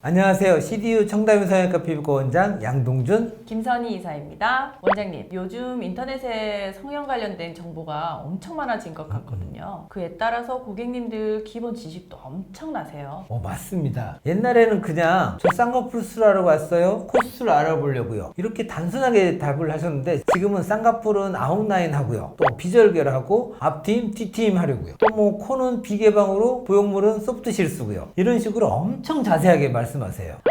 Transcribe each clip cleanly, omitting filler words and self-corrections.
안녕하세요. CDU 청담 성형외과 피부과 원장 양동준. 김선희 이사입니다. 원장님, 요즘 인터넷에 성형 관련된 정보가 엄청 많아진 것 같거든요. 그에 따라서 고객님들 기본 지식도 엄청나세요. 맞습니다. 옛날에는 그냥 저 쌍꺼풀 수술하러 왔어요. 코수술 알아보려고요. 이렇게 단순하게 답을 하셨는데 지금은 쌍꺼풀은 아웃라인 하고요. 또 비절개하고 앞트임, 뒤트임 하려고요. 또 코는 비개방으로 보형물은 소프트 실수고요. 이런 식으로 엄청 자세하게 말씀하세요.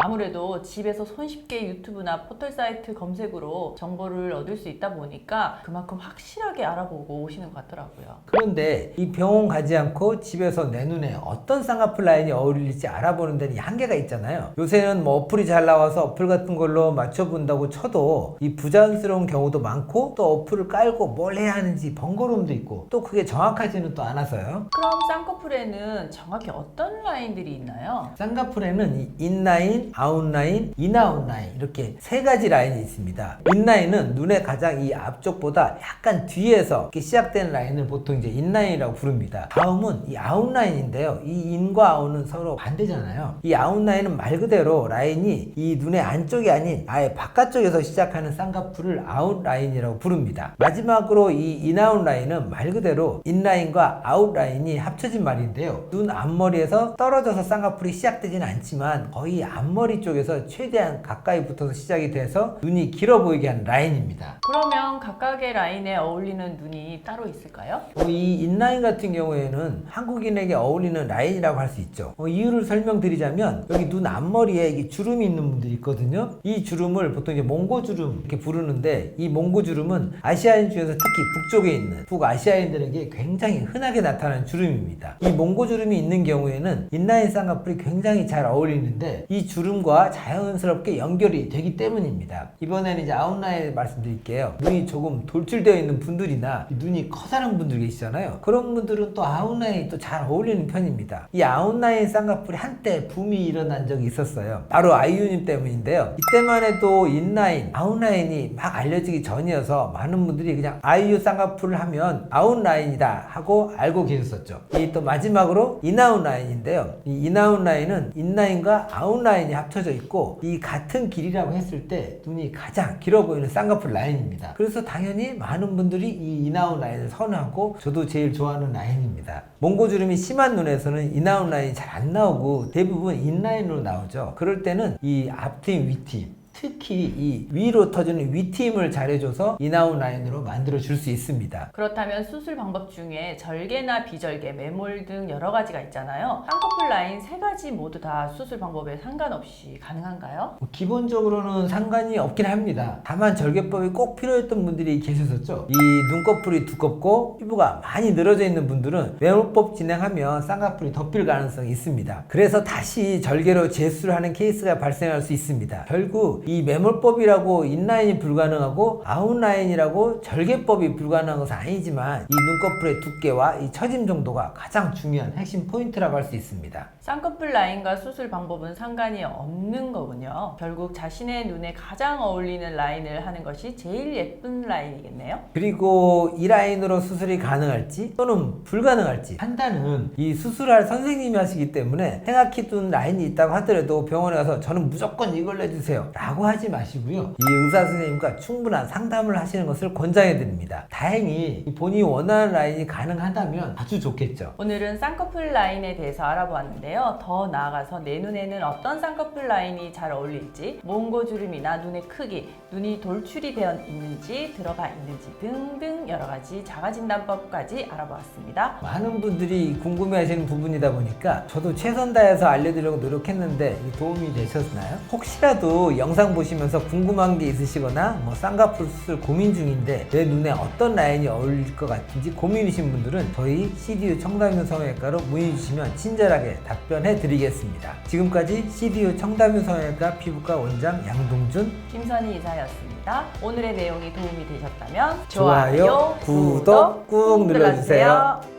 아무래도 집에서 손쉽게 유튜브나 포털 사이트 검색으로 정보를 얻을 수 있다 보니까 그만큼 확실하게 알아보고 오시는 것 같더라고요. 그런데 이 병원 가지 않고 집에서 내 눈에 어떤 쌍꺼풀 라인이 어울릴지 알아보는 데는 한계가 있잖아요. 요새는 어플이 잘 나와서 어플 같은 걸로 맞춰본다고 쳐도 이 부자연스러운 경우도 많고 또 어플을 깔고 뭘 해야 하는지 번거로움도 있고 또 그게 정확하지는 또 않아서요. 그럼 쌍꺼풀에는 정확히 어떤 라인들이 있나요? 쌍꺼풀에는 이 인라인, 아웃라인, 인아웃라인 이렇게 세 가지 라인이 있습니다. 인라인은 눈의 가장 이 앞쪽보다 약간 뒤에서 이렇게 시작되는 라인을 보통 이제 인라인이라고 부릅니다. 다음은 이 아웃라인인데요. 이 인과 아웃은 서로 반대잖아요. 이 아웃라인은 말 그대로 라인이 이 눈의 안쪽이 아닌 아예 바깥쪽에서 시작하는 쌍꺼풀을 아웃라인이라고 부릅니다. 마지막으로 이 인아웃라인은 말 그대로 인라인과 아웃라인이 합쳐진 말인데요. 눈 앞머리에서 떨어져서 쌍꺼풀이 시작되지는 않지만 거의 앞머리 쪽에서 최대한 가까이 붙어서 시작이 돼서 눈이 길어 보이게 하는 라인입니다. 그러면 각각의 라인에 어울리는 눈이 따로 있을까요? 이 인라인 같은 경우에는 한국인에게 어울리는 라인이라고 할 수 있죠. 이유를 설명드리자면 여기 눈 앞머리에 이게 주름이 있는 분들이 있거든요. 이 주름을 보통 이제 몽고주름 이렇게 부르는데 이 몽고주름은 아시아인 중에서 특히 북쪽에 있는 북아시아인들에게 굉장히 흔하게 나타나는 주름입니다. 이 몽고주름이 있는 경우에는 인라인 쌍꺼풀이 굉장히 잘 어울리는데 이 주름과 자연스럽게 연결이 되기 때문입니다. 이번에는 이제 아웃라인 말씀드릴게요. 눈이 조금 돌출되어 있는 분들이나 눈이 커다란 분들 계시잖아요. 그런 분들은 또 아웃라인이 또 잘 어울리는 편입니다. 이 아웃라인 쌍꺼풀이 한때 붐이 일어난 적이 있었어요. 바로 아이유님 때문인데요. 이때만 해도 인라인, 아웃라인이 막 알려지기 전이어서 많은 분들이 그냥 아이유 쌍꺼풀을 하면 아웃라인이다 하고 알고 계셨었죠. 이 또 마지막으로 인아웃라인인데요. 이 인아웃라인은 인라인과 아웃라인이 합쳐져 있고 이 같은 길이라고 했을 때 눈이 가장 길어 보이는 쌍꺼풀 라인입니다. 그래서 당연히 많은 분들이 이 인아웃라인을 선호하고 저도 제일 좋아하는 라인입니다. 몽고주름이 심한 눈에서는 인아웃라인이 잘 안 나오고 대부분 인라인으로 나오죠. 그럴 때는 이 앞트임, 위트임 특히 이 위로 터지는 위트임을 잘해줘서 인아웃 라인으로 만들어 줄 수 있습니다. 그렇다면 수술 방법 중에 절개나 비절개, 매몰 등 여러 가지가 있잖아요. 쌍꺼풀 라인 세 가지 모두 다 수술 방법에 상관없이 가능한가요? 기본적으로는 상관이 없긴 합니다. 다만 절개법이 꼭 필요했던 분들이 계셨었죠. 이 눈꺼풀이 두껍고 피부가 많이 늘어져 있는 분들은 매몰법 진행하면 쌍꺼풀이 덮일 가능성이 있습니다. 그래서 다시 절개로 재수를 하는 케이스가 발생할 수 있습니다. 결국 이 매몰법이라고 인라인이 불가능하고 아웃라인이라고 절개법이 불가능한 것은 아니지만 이 눈꺼풀의 두께와 이 처짐 정도가 가장 중요한 핵심 포인트라고 할 수 있습니다. 쌍꺼풀 라인과 수술 방법은 상관이 없는 거군요. 결국 자신의 눈에 가장 어울리는 라인을 하는 것이 제일 예쁜 라인이겠네요. 그리고 이 라인으로 수술이 가능할지 또는 불가능할지 판단은 이 수술할 선생님이 하시기 때문에 생각해 둔 라인이 있다고 하더라도 병원에 가서 저는 무조건 이걸 해주세요 라고 하지 마시고요. 이 의사 선생님과 충분한 상담을 하시는 것을 권장해 드립니다. 다행히 본인이 원하는 라인이 가능하다면 아주 좋겠죠. 오늘은 쌍꺼풀 라인에 대해서 알아보았는데요. 더 나아가서 내 눈에는 어떤 쌍꺼풀 라인이 잘 어울릴지, 몽고주름이나 눈의 크기, 눈이 돌출이 되어 있는지, 들어가 있는지 등등 여러 가지 자가진단법까지 알아보았습니다. 많은 분들이 궁금해하시는 부분이다 보니까 저도 최선 다해서 알려드리려고 노력했는데 도움이 되셨나요? 혹시라도 영상 보시면서 궁금한 게 있으시거나 쌍꺼풀 수술 고민 중인데 내 눈에 어떤 라인이 어울릴 것 같은지 고민이신 분들은 저희 CDU 청담윤 성형외과로 문의 주시면 친절하게 답변해 드리겠습니다. 지금까지 CDU 청담윤 성형외과 피부과 원장 양동준, 김선희 이사였습니다. 오늘의 내용이 도움이 되셨다면 좋아요, 구독 꾹 눌러주세요.